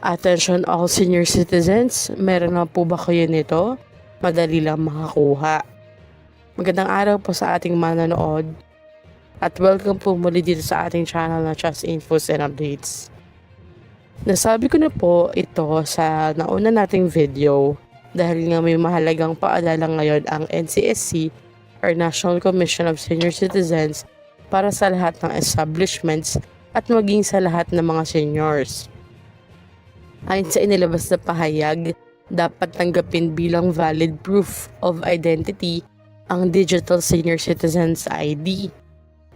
Attention all senior citizens, meron na po ba kayo nito? Madali lang makakuha. Magandang araw po sa ating manonood at welcome po muli dito sa ating channel na Just Infos and Updates. Nasabi ko na po ito sa nauna nating video dahil nga may mahalagang paalala ngayon ang NCSC or National Commission of Senior Citizens para sa lahat ng establishments at maging sa lahat ng mga seniors. Ayon sa inilabas na pahayag, dapat tanggapin bilang valid proof of identity ang Digital Senior Citizens ID.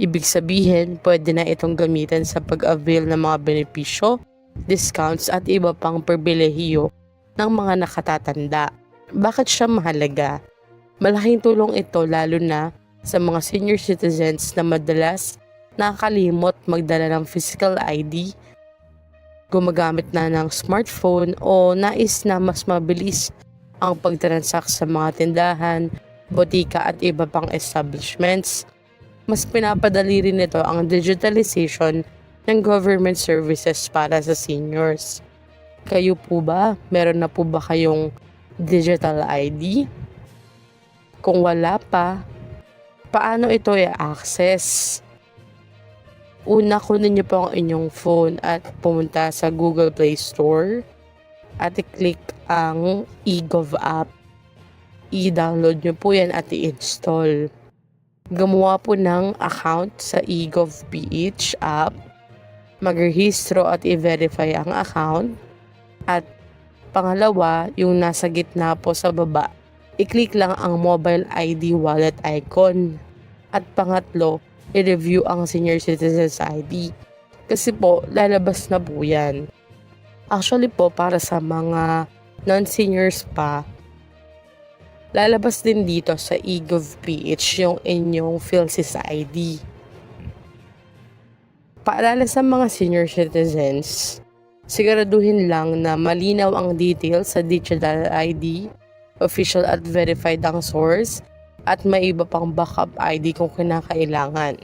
Ibig sabihin, pwede na itong gamitin sa pag-avail ng mga benepisyo, discounts at iba pang pribilehiyo ng mga nakatatanda. Bakit siya mahalaga? Malaking tulong ito lalo na sa mga senior citizens na madalas nakakalimot magdala ng physical ID, gumagamit na ng smartphone o nais na mas mabilis ang pagtransact sa mga tindahan, botika at iba pang establishments. Mas pinapadali rin nito ang digitalization ng government services para sa seniors. Kayo po ba? Meron na po ba kayong digital ID? Kung wala pa, paano ito i-access? Una, kunin niyo po ang inyong phone at pumunta sa Google Play Store at i-click ang eGov app. I-download niyo po yan at i-install. Gumawa po ng account sa eGov PH app. Magrehistro at i-verify ang account. At pangalawa, yung nasa gitna po sa baba, i-click lang ang mobile ID wallet icon. At pangatlo, i-review ang senior citizens ID. Kasi po, lalabas na po yan. Actually po, para sa mga non-seniors pa, lalabas din dito sa eGov PH yung inyong PhilSys ID. Paalala sa mga senior citizens, siguraduhin lang na malinaw ang details sa digital ID, official at verified ang source, at may iba pang backup ID kung kinakailangan.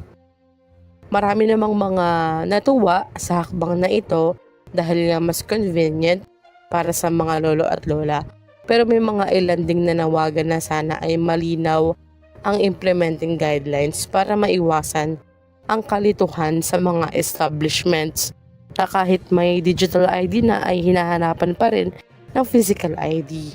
Marami namang mga natuwa sa hakbang na ito dahil nga mas convenient para sa mga lolo at lola. Pero may mga ilan ding nanawagan na sana ay malinaw ang implementing guidelines para maiwasan ang kalituhan sa mga establishments. Na kahit may digital ID na ay hinahanapan pa rin ng physical ID.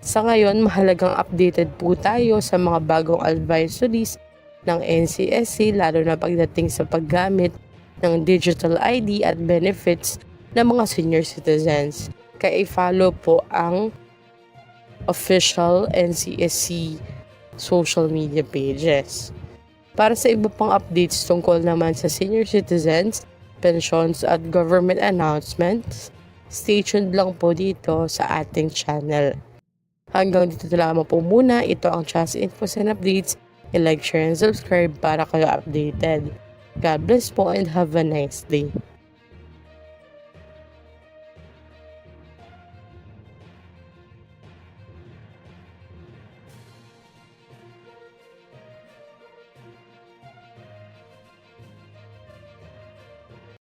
Sa ngayon, mahalagang updated po tayo sa mga bagong advisories ng NCSC lalo na pagdating sa paggamit ng digital ID at benefits ng mga senior citizens. Kaya i-follow po ang official NCSC social media pages. Para sa iba pang updates tungkol naman sa senior citizens, pensions at government announcements, stay tuned lang po dito sa ating channel. Hanggang dito na lamang po muna. Ito ang Just Infos and Updates. I-like, share, and subscribe para kayo updated. God bless po and have a nice day.